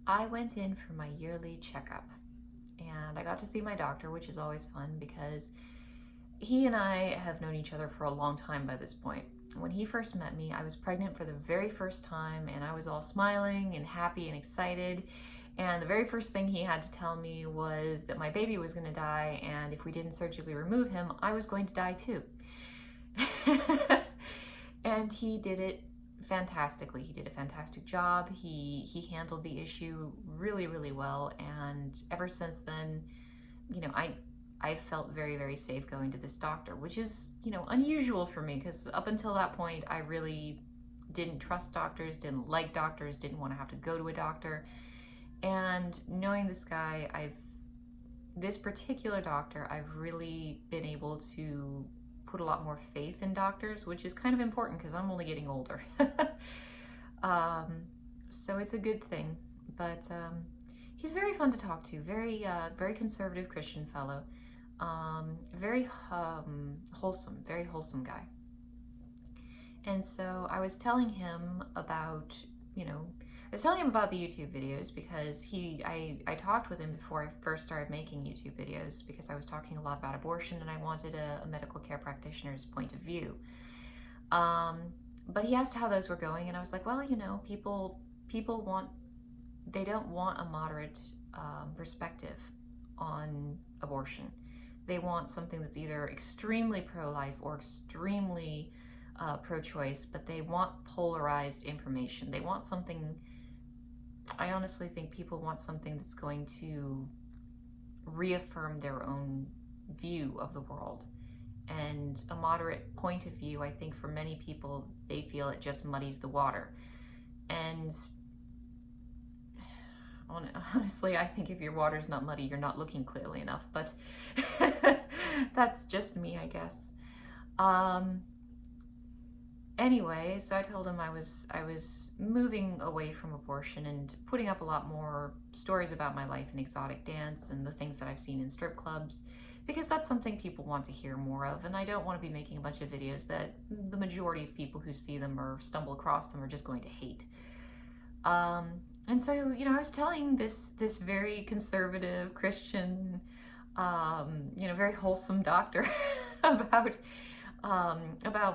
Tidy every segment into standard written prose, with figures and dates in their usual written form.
I went in for my yearly checkup and I got to see my doctor, which is always fun because he and I have known each other for a long time by this point. When he first met me, I was pregnant for the very first time and I was all smiling and happy and excited. And the very first thing he had to tell me was that my baby was going to die, and if we didn't surgically remove him, I was going to die too. And he did it fantastically. He did a fantastic job. He handled the issue really, really well. And ever since then, I felt very, very safe going to this doctor, which is, unusual for me because up until that point, I really didn't trust doctors, didn't like doctors, didn't want to have to go to a doctor. And knowing this guy, this particular doctor, I've really been able to put a lot more faith in doctors, which is kind of important because I'm only getting older. So it's a good thing. But he's very fun to talk to. Very conservative Christian fellow. Very very wholesome guy. And so I was telling him about, I was telling him about the YouTube videos because I talked with him before I first started making YouTube videos because I was talking a lot about abortion and I wanted a medical care practitioner's point of view. But he asked how those were going and I was like, well, people they don't want a moderate perspective on abortion. They want something that's either extremely pro-life or extremely pro-choice, but they want polarized information. They want something, I honestly think people want something that's going to reaffirm their own view of the world. And a moderate point of view, I think for many people, they feel it just muddies the water. And honestly, I think if your water's not muddy, you're not looking clearly enough, but that's just me, I guess. Anyway, so I told him I was moving away from abortion and putting up a lot more stories about my life in exotic dance and the things that I've seen in strip clubs, because that's something people want to hear more of, and I don't want to be making a bunch of videos that the majority of people who see them or stumble across them are just going to hate. And so, I was telling this very conservative Christian, very wholesome doctor about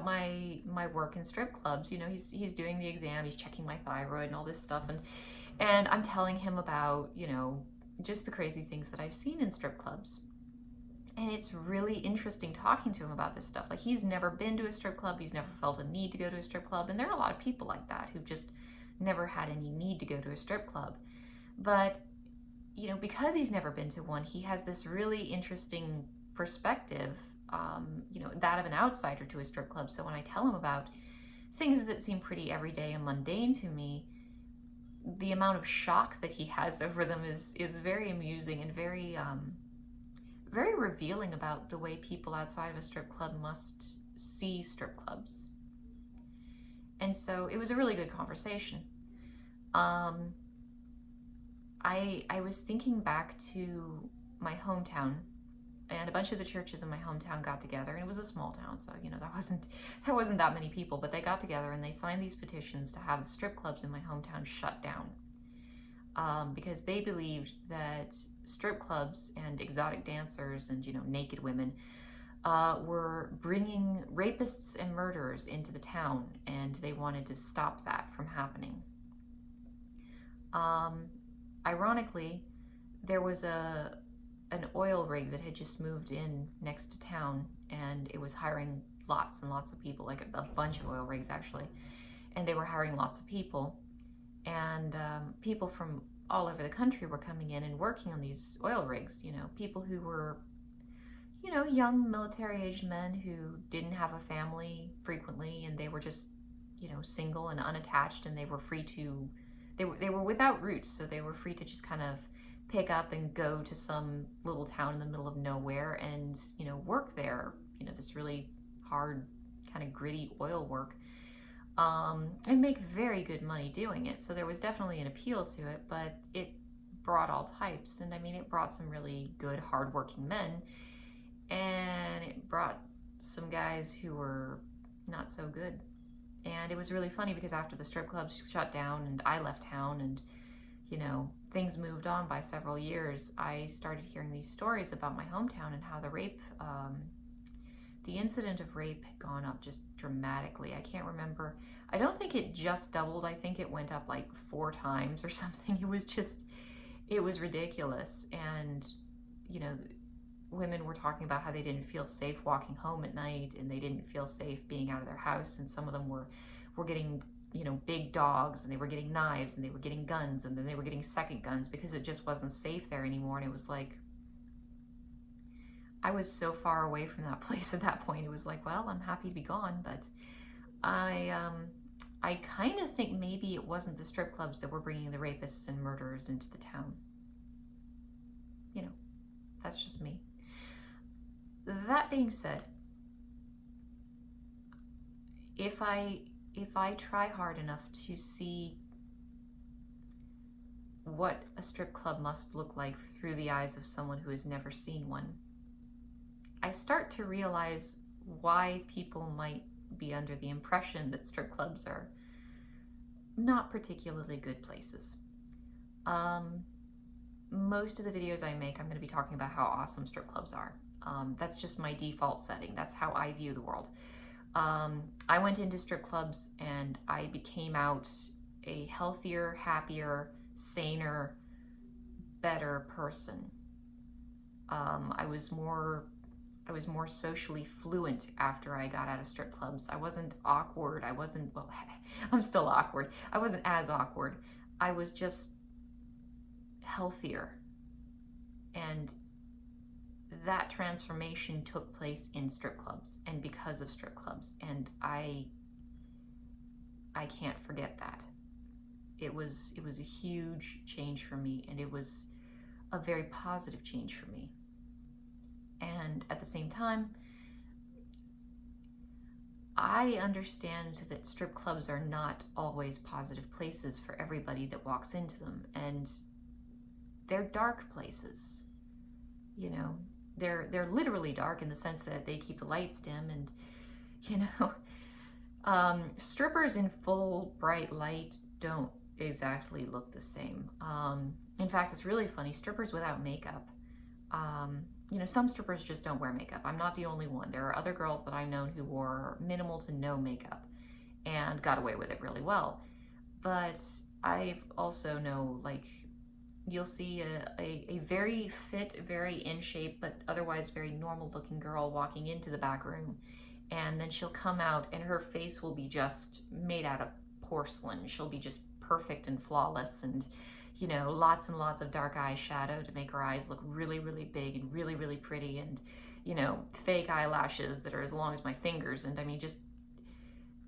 my work in strip clubs. He's doing the exam, he's checking my thyroid and all this stuff, and I'm telling him about, just the crazy things that I've seen in strip clubs. And it's really interesting talking to him about this stuff. Like, he's never been to a strip club, he's never felt a need to go to a strip club, and there are a lot of people like that who've just never had any need to go to a strip club. But, because he's never been to one, he has this really interesting perspective, that of an outsider to a strip club. So when I tell him about things that seem pretty everyday and mundane to me, the amount of shock that he has over them is very amusing and very revealing about the way people outside of a strip club must see strip clubs. And so it was a really good conversation. I was thinking back to my hometown, and a bunch of the churches in my hometown got together, and it was a small town, so there wasn't that many people, but they got together and they signed these petitions to have the strip clubs in my hometown shut down, because they believed that strip clubs and exotic dancers and naked women were bringing rapists and murderers into the town, and they wanted to stop that from happening. Ironically, there was an oil rig that had just moved in next to town, and it was hiring lots and lots of people, like a bunch of oil rigs actually, and they were hiring lots of people, and people from all over the country were coming in and working on these oil rigs. People who were young military-aged men who didn't have a family frequently, and they were just single and unattached, and they were free to they were without roots, so they were free to just kind of pick up and go to some little town in the middle of nowhere and work there, this really hard kind of gritty oil work, and make very good money doing it. So there was definitely an appeal to it, but it brought all types, and it brought some really good hardworking men, and it brought some guys who were not so good. And it was really funny because after the strip clubs shut down and I left town, and things moved on by several years, I started hearing these stories about my hometown and how the incident of rape had gone up just dramatically. I can't remember. I don't think it just doubled. I think it went up like 4 times or something. It was ridiculous. And, women were talking about how they didn't feel safe walking home at night, and they didn't feel safe being out of their house. And some of them were getting, big dogs, and they were getting knives, and they were getting guns, and then they were getting second guns because it just wasn't safe there anymore. And it was like, I was so far away from that place at that point. It was like, well, I'm happy to be gone. But I kind of think maybe it wasn't the strip clubs that were bringing the rapists and murderers into the town. That's just me. That being said, if I try hard enough to see what a strip club must look like through the eyes of someone who has never seen one, I start to realize why people might be under the impression that strip clubs are not particularly good places. Most of the videos I make, I'm going to be talking about how awesome strip clubs are. That's just my default setting. That's how I view the world. I went into strip clubs and I became out a healthier, happier, saner, better person. I was more socially fluent after I got out of strip clubs. I wasn't awkward. I'm still awkward. I wasn't as awkward. I was just healthier. And that transformation took place in strip clubs and because of strip clubs. And I can't forget that. It was a huge change for me, and it was a very positive change for me. And at the same time, I understand that strip clubs are not always positive places for everybody that walks into them, and they're dark places. They're literally dark in the sense that they keep the lights dim, and strippers in full bright light don't exactly look the same. In fact, it's really funny. Strippers without makeup. Some strippers just don't wear makeup. I'm not the only one. There are other girls that I've known who wore minimal to no makeup and got away with it really well. But I've also know, you'll see a very fit, very in shape, but otherwise very normal looking girl walking into the back room. And then she'll come out and her face will be just made out of porcelain. She'll be just perfect and flawless, and lots and lots of dark eyeshadow to make her eyes look really, really big and really, really pretty, and, fake eyelashes that are as long as my fingers. And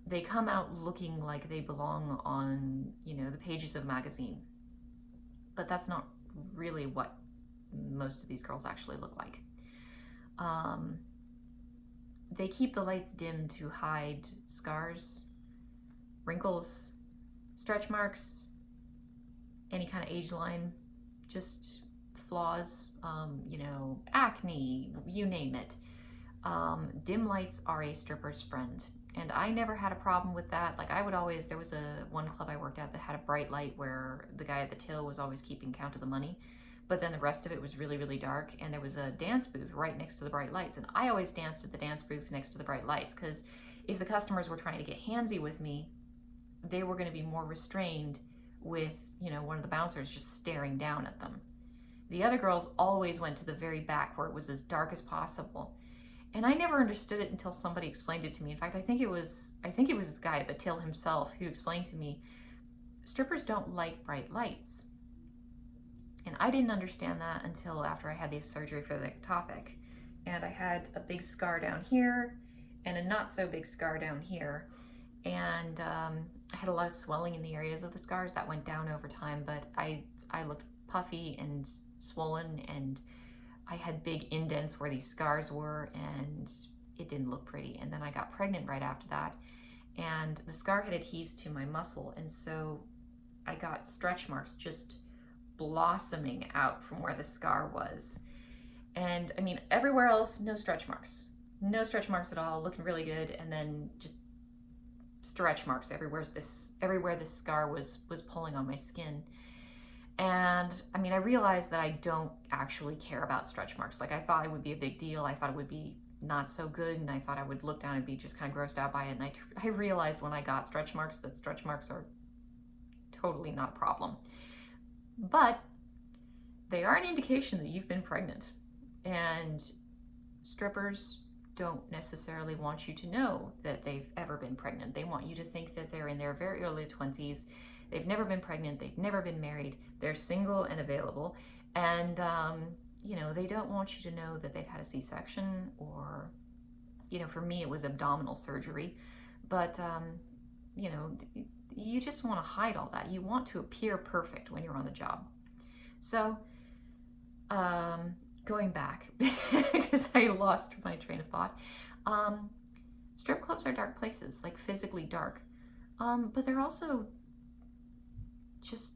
they come out looking like they belong on, the pages of a magazine. But that's not really what most of these girls actually look like. They keep the lights dim to hide scars, wrinkles, stretch marks, any kind of age line, just flaws, acne, you name it. Dim lights are a stripper's friend. And I never had a problem with that. There was one club I worked at that had a bright light where the guy at the till was always keeping count of the money. But then the rest of it was really, really dark. And there was a dance booth right next to the bright lights. And I always danced at the dance booth next to the bright lights, because if the customers were trying to get handsy with me, they were going to be more restrained with, one of the bouncers just staring down at them. The other girls always went to the very back where it was as dark as possible. And I never understood it until somebody explained it to me. In fact, I think it was the guy at the till himself who explained to me, strippers don't like bright lights. And I didn't understand that until after I had the surgery for the ectopic. And I had a big scar down here and a not so big scar down here. And I had a lot of swelling in the areas of the scars that went down over time, but I looked puffy and swollen, and I had big indents where these scars were, and it didn't look pretty. And then I got pregnant right after that, and the scar had adhesed to my muscle, and so I got stretch marks just blossoming out from where the scar was. And everywhere else, no stretch marks at all, looking really good. And then just stretch marks everywhere this scar was pulling on my skin. And I mean, I realized that I don't actually care about stretch marks. Like, I thought it would be a big deal. I thought it would be not so good, and I thought I would look down and be just kind of grossed out by it. And I realized when I got stretch marks that stretch marks are totally not a problem. But they are an indication that you've been pregnant. And strippers don't necessarily want you to know that they've ever been pregnant. They want you to think that they're in their very early 20s. They've never been pregnant. They've never been married. They're single and available. And, you know, they don't want you to know that they've had a C-section, or, you know, for me, it was abdominal surgery. But, you know, you just want to hide all that. You want to appear perfect when you're on the job. So, going back, because I lost my train of thought, strip clubs are dark places, like physically dark. But they're also just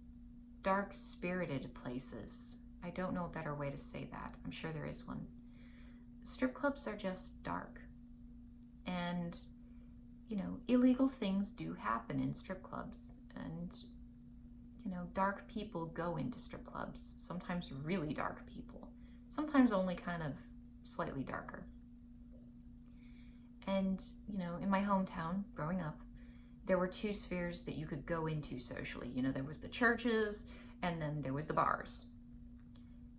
dark-spirited places. I don't know a better way to say that. I'm sure there is one. Strip clubs are just dark. And, you know, illegal things do happen in strip clubs. And, you know, dark people go into strip clubs. Sometimes really dark people. Sometimes only kind of slightly darker. And, you know, in my hometown, growing up, there were two spheres that you could go into socially. You know, there was the churches, and then there was the bars.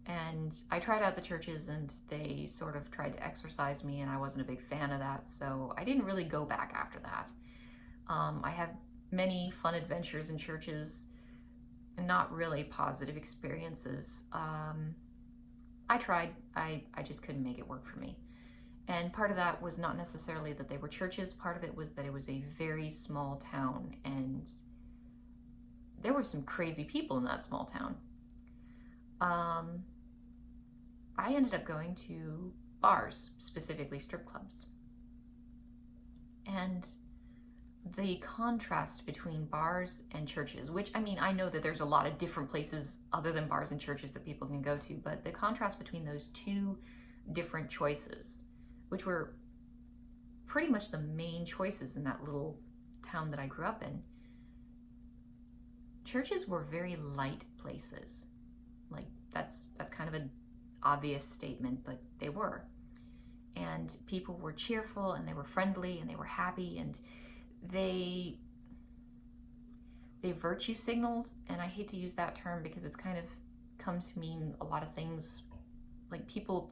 And I tried out the churches, and they sort of tried to exorcise me, and I wasn't a big fan of that, so I didn't really go back after that. I have many fun adventures in churches, not really positive experiences. I tried, I just couldn't make it work for me. And part of that was not necessarily that they were churches, part of it was that it was a very small town, and there were some crazy people in that small town. I ended up going to bars, specifically strip clubs. And the contrast between bars and churches, which, I mean, I know that there's a lot of different places other than bars and churches that people can go to, but the contrast between those two different choices, which were pretty much the main choices in that little town that I grew up in. Churches were very light places. Like, that's kind of an obvious statement, but they were. And people were cheerful, and they were friendly, and they were happy, and they virtue signaled, and I hate to use that term because it's kind of come to mean a lot of things. Like, people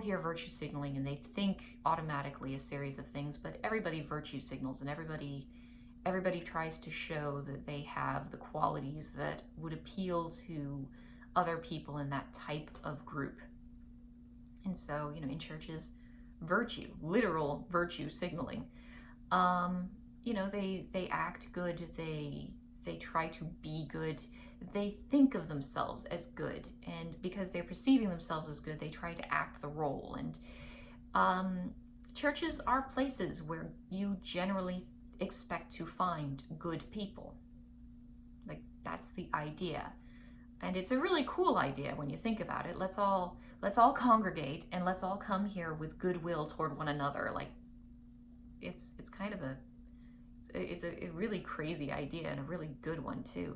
hear virtue signaling and they think automatically a series of things, but everybody virtue signals, and everybody tries to show that they have the qualities that would appeal to other people in that type of group. And so, you know, in churches, virtue, literal virtue signaling. You know, they act good, they try to be good, they think of themselves as good, and because they're perceiving themselves as good, they try to act the role. And churches are places where you generally expect to find good people. Like, that's the idea. And it's a really cool idea when you think about it. Let's all congregate, and let's all come here with goodwill toward one another. Like, it's kind of a really crazy idea, and a really good one too.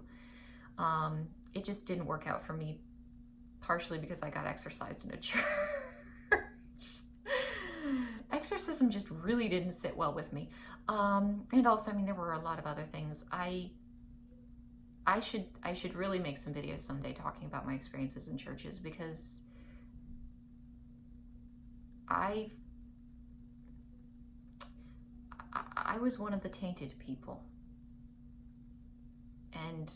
It just didn't work out for me, partially because I got exorcised in a church. Exorcism just really didn't sit well with me. And also, I mean, there were a lot of other things. I should really make some videos someday talking about my experiences in churches, because I was one of the tainted people, and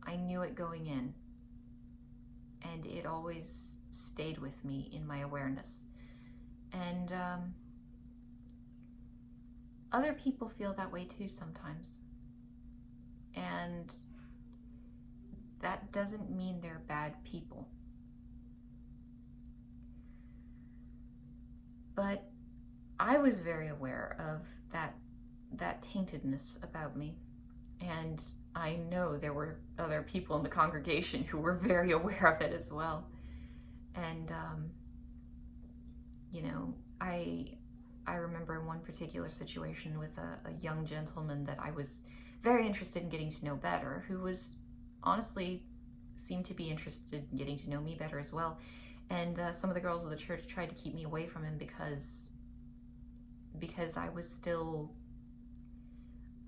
I knew it going in, and it always stayed with me in my awareness. And other people feel that way too sometimes, and that doesn't mean they're bad people. But I was very aware of that taintedness about me, and I know there were other people in the congregation who were very aware of it as well. And you know, I remember in one particular situation with a young gentleman that I was very interested in getting to know better, who was honestly seemed to be interested in getting to know me better as well. And some of the girls of the church tried to keep me away from him because I was still,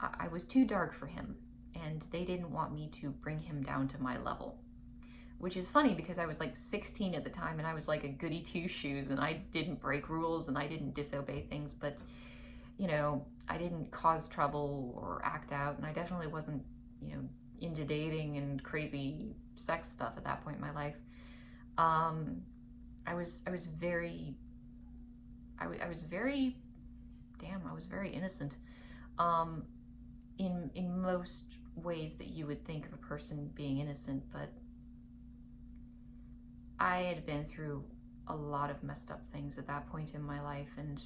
I was too dark for him, and they didn't want me to bring him down to my level. Which is funny because I was like 16 at the time, and I was like a goody two shoes, and I didn't break rules and I didn't disobey things, but you know, I didn't cause trouble or act out, and I definitely wasn't, you know, into dating and crazy sex stuff at that point in my life. I was very, I was very, damn, I was very innocent. Um, in most ways that you would think of a person being innocent, but I had been through a lot of messed up things at that point in my life, and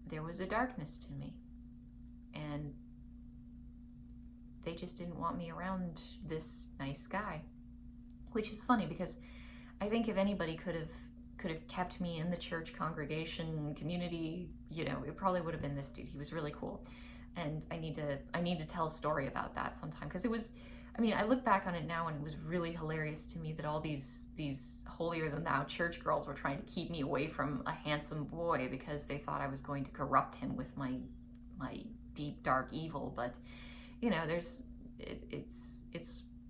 there was a darkness to me, and they just didn't want me around this nice guy. Which is funny because I think if anybody could have kept me in the church congregation community, you know, it probably would have been this dude. He was really cool, and I need to tell a story about that sometime, because it was, I mean, I look back on it now and it was really hilarious to me that all these holier than thou church girls were trying to keep me away from a handsome boy because they thought I was going to corrupt him with my deep dark evil. But you know, it's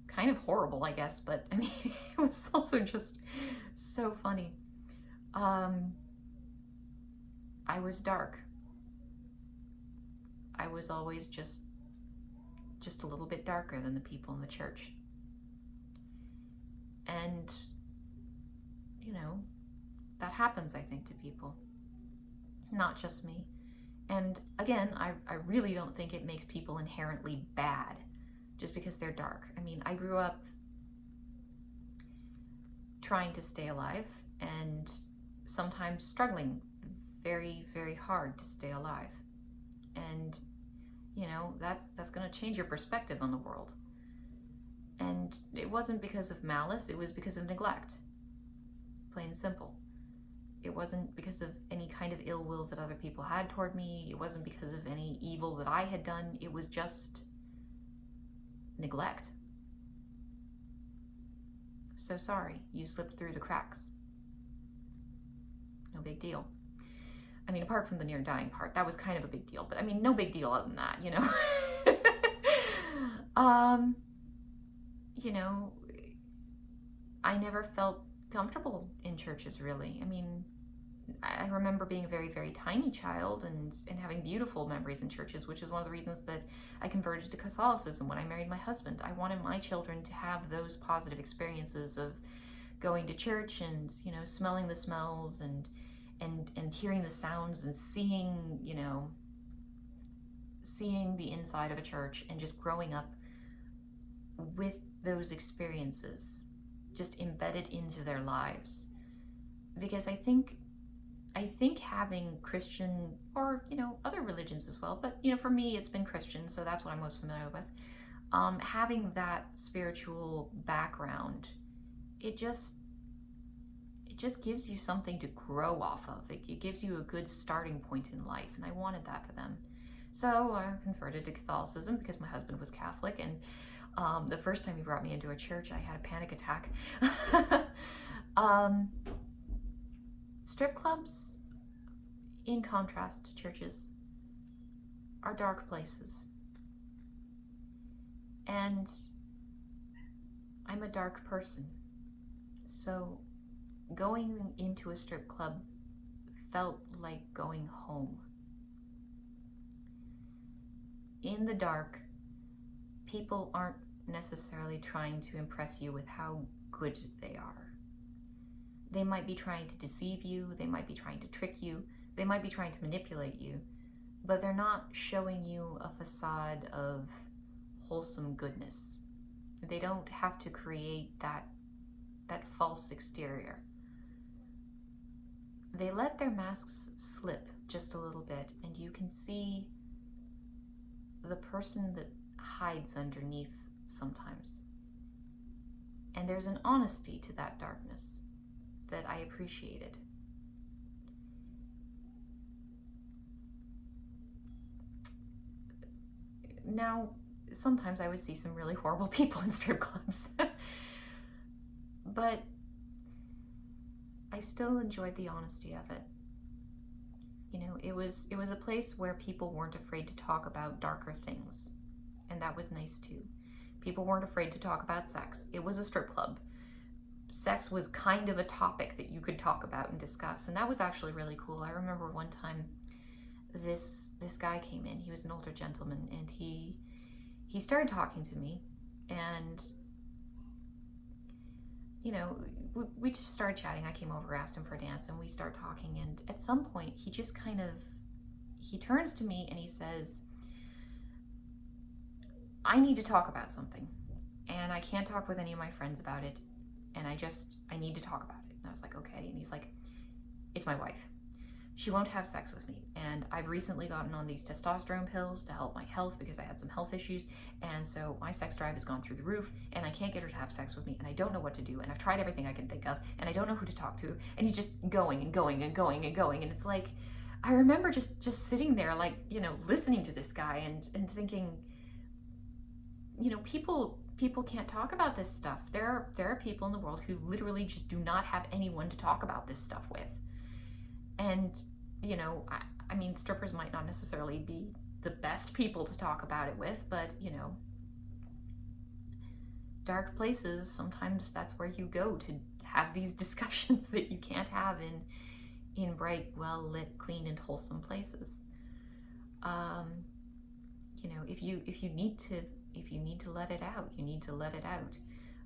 kind of horrible, I guess, but I mean, it was also just so funny. I was dark. I was always just a little bit darker than the people in the church. And, you know, that happens, I think, to people. Not just me. And again, I really don't think it makes people inherently bad just because they're dark. I mean, I grew up trying to stay alive and sometimes struggling very, very hard to stay alive. And you know, that's going to change your perspective on the world. And it wasn't because of malice, it was because of neglect. Plain and simple. It wasn't because of any kind of ill will that other people had toward me. It wasn't because of any evil that I had done. It was just neglect. So sorry, you slipped through the cracks. No big deal. I mean, apart from the near dying part, that was kind of a big deal, but I mean, no big deal other than that, you know. You know, I never felt comfortable in churches, really. I mean, I remember being a very, very tiny child and having beautiful memories in churches, which is one of the reasons that I converted to Catholicism when I married my husband. I wanted my children to have those positive experiences of going to church and, you know, smelling the smells and hearing the sounds and seeing, you know, seeing the inside of a church and just growing up with those experiences just embedded into their lives. Because I think having Christian, or, you know, other religions as well, but, you know, for me, it's been Christian, so that's what I'm most familiar with. Having that spiritual background, it just gives you something to grow off of. It gives you a good starting point in life, and I wanted that for them. So I converted to Catholicism because my husband was Catholic, and the first time he brought me into a church, I had a panic attack. Strip clubs, in contrast to churches, are dark places. And I'm a dark person. So going into a strip club felt like going home. In the dark, people aren't necessarily trying to impress you with how good they are. They might be trying to deceive you, they might be trying to trick you, they might be trying to manipulate you, but they're not showing you a facade of wholesome goodness. They don't have to create that false exterior. They let their masks slip just a little bit, and you can see the person that hides underneath sometimes. And there's an honesty to that darkness that I appreciated. Now, sometimes I would see some really horrible people in strip clubs. But I still enjoyed the honesty of it. You know, it was a place where people weren't afraid to talk about darker things, and that was nice too. People weren't afraid to talk about sex. It was a strip club. Sex was kind of a topic that you could talk about and discuss, and that was actually really cool. I remember one time this guy came in. He was an older gentleman, and he started talking to me, and you know, we just started chatting. I came over, asked him for a dance, and we start talking, and at some point he just he turns to me and he says, I need to talk about something, and I can't talk with any of my friends about it, and I need to talk about it. And I was like, okay. And he's like, it's my wife. She won't have sex with me, and I've recently gotten on these testosterone pills to help my health because I had some health issues, and so my sex drive has gone through the roof, and I can't get her to have sex with me, and I don't know what to do, and I've tried everything I can think of, and I don't know who to talk to, and he's just going and going and going and going, and it's like, I remember just sitting there, like, you know, listening to this guy and thinking, you know, people can't talk about this stuff. There are people in the world who literally just do not have anyone to talk about this stuff with. And, you know, I mean, strippers might not necessarily be the best people to talk about it with, but, you know, dark places, sometimes that's where you go to have these discussions that you can't have in bright, well-lit, clean, and wholesome places. You know, if you need to let it out, you need to let it out,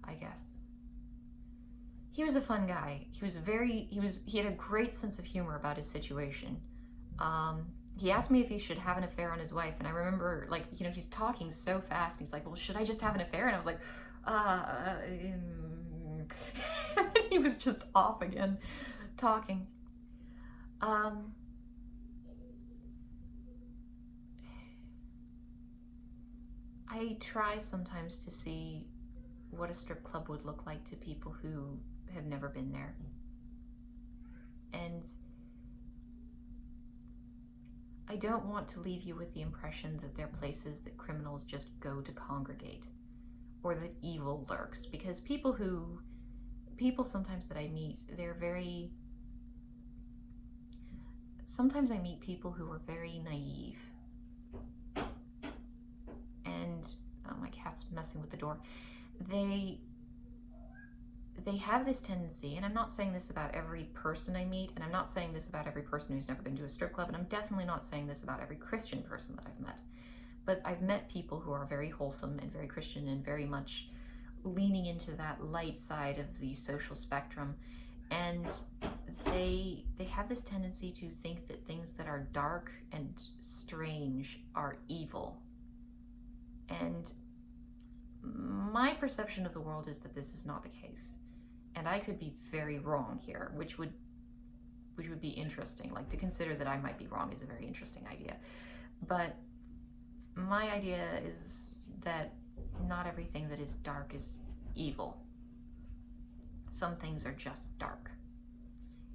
I guess. He was a fun guy. He had a great sense of humor about his situation. He asked me if he should have an affair on his wife, and I remember, like, you know, he's talking so fast. He's like, well, should I just have an affair? And I was like, he was just off again, talking. I try sometimes to see what a strip club would look like to people who have never been there. And I don't want to leave you with the impression that they're places that criminals just go to congregate, or that evil lurks, because people sometimes that I meet, sometimes I meet people who are very naive. And, oh, my cat's messing with the door. They have this tendency, and I'm not saying this about every person I meet, and I'm not saying this about every person who's never been to a strip club, and I'm definitely not saying this about every Christian person that I've met. But I've met people who are very wholesome and very Christian and very much leaning into that light side of the social spectrum, and they have this tendency to think that things that are dark and strange are evil. And my perception of the world is that this is not the case. And I could be very wrong here, which would be interesting. Like, to consider that I might be wrong is a very interesting idea. But my idea is that not everything that is dark is evil. Some things are just dark.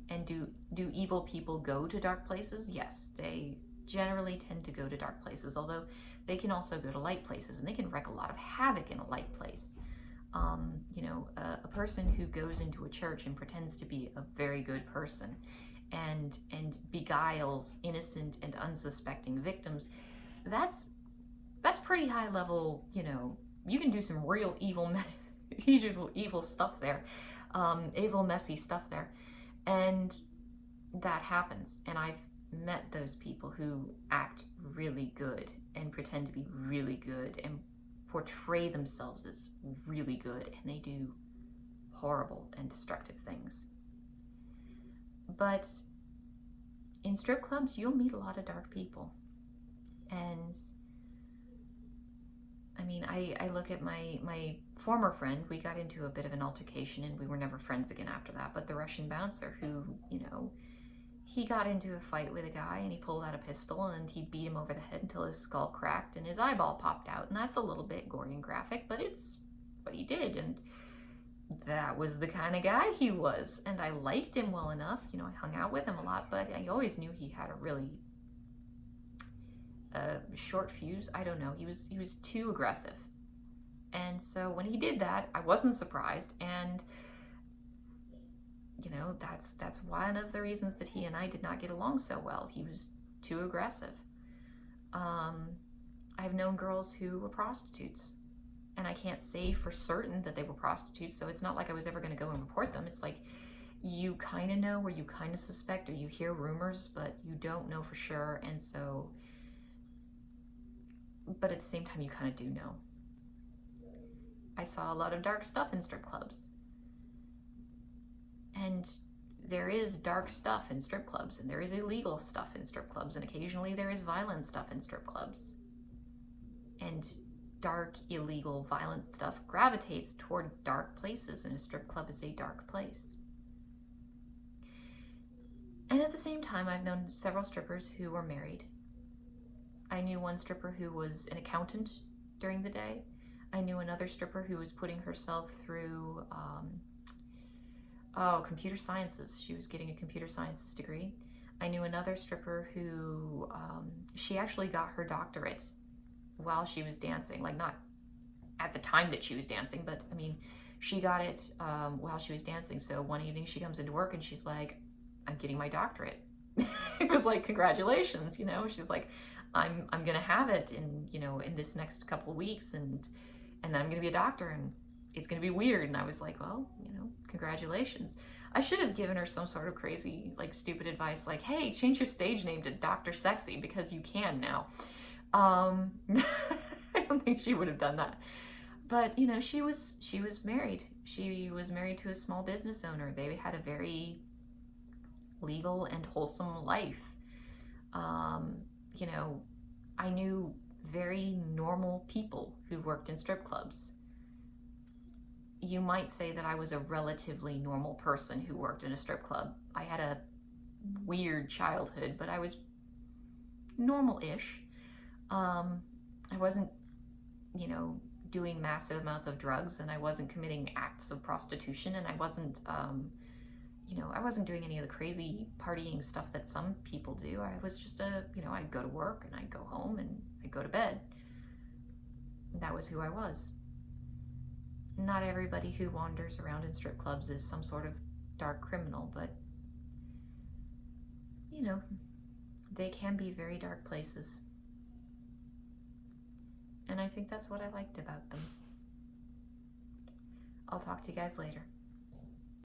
And do evil people go to dark places? Yes, they generally tend to go to dark places, although they can also go to light places, and they can wreak a lot of havoc in a light place. You know, a person who goes into a church and pretends to be a very good person and beguiles innocent and unsuspecting victims, that's pretty high level. You know, you can do some real evil stuff there, evil, messy stuff there, and that happens. And I've met those people who act really good and pretend to be really good and portray themselves as really good, and they do horrible and destructive things. But in strip clubs, you'll meet a lot of dark people. And I mean, I look at my former friend. We got into a bit of an altercation, and we were never friends again after that. But the Russian bouncer, who, you know, he got into a fight with a guy, and he pulled out a pistol, and he beat him over the head until his skull cracked and his eyeball popped out. And that's a little bit gory and graphic, but it's what he did. And that was the kind of guy he was. And I liked him well enough. You know, I hung out with him a lot, but I always knew he had a really, a short fuse. I don't know. He was too aggressive. And so when he did that, I wasn't surprised. And you know, that's one of the reasons that he and I did not get along so well. He was too aggressive. I've known girls who were prostitutes, and I can't say for certain that they were prostitutes, so it's not like I was ever going to go and report them. It's like you kind of know, or you kind of suspect, or you hear rumors, but you don't know for sure. And so, but at the same time, you kind of do know. I saw a lot of dark stuff in strip clubs, and there is dark stuff in strip clubs, and there is illegal stuff in strip clubs, and occasionally there is violent stuff in strip clubs. And dark, illegal, violent stuff gravitates toward dark places, and a strip club is a dark place. And at the same time, I've known several strippers who were married. I knew one stripper who was an accountant during the day. I knew another stripper who was putting herself through computer sciences. She was getting a computer sciences degree. I knew another stripper who, she actually got her doctorate while she was dancing. Like, not at the time that she was dancing, but I mean, she got it while she was dancing. So one evening she comes into work and she's like, I'm getting my doctorate. It was like, congratulations, you know. She's like, I'm gonna have it in, you know, in this next couple of weeks, and then I'm gonna be a doctor, and it's gonna be weird. And I was like, well, you know, congratulations. I should have given her some sort of crazy, like, stupid advice, like, hey, change your stage name to Dr. Sexy because you can now. I don't think she would have done that. But, you know, she was married. She was married to a small business owner. They had a very legal and wholesome life. You know, I knew very normal people who worked in strip clubs. You might say that I was a relatively normal person who worked in a strip club. I had a weird childhood, but I was normal-ish. I wasn't, you know, doing massive amounts of drugs, and I wasn't committing acts of prostitution, and I wasn't, you know, I wasn't doing any of the crazy partying stuff that some people do. I was just you know, I'd go to work and I'd go home and I'd go to bed. That was who I was. Not everybody who wanders around in strip clubs is some sort of dark criminal, but, you know, they can be very dark places. And I think that's what I liked about them. I'll talk to you guys later.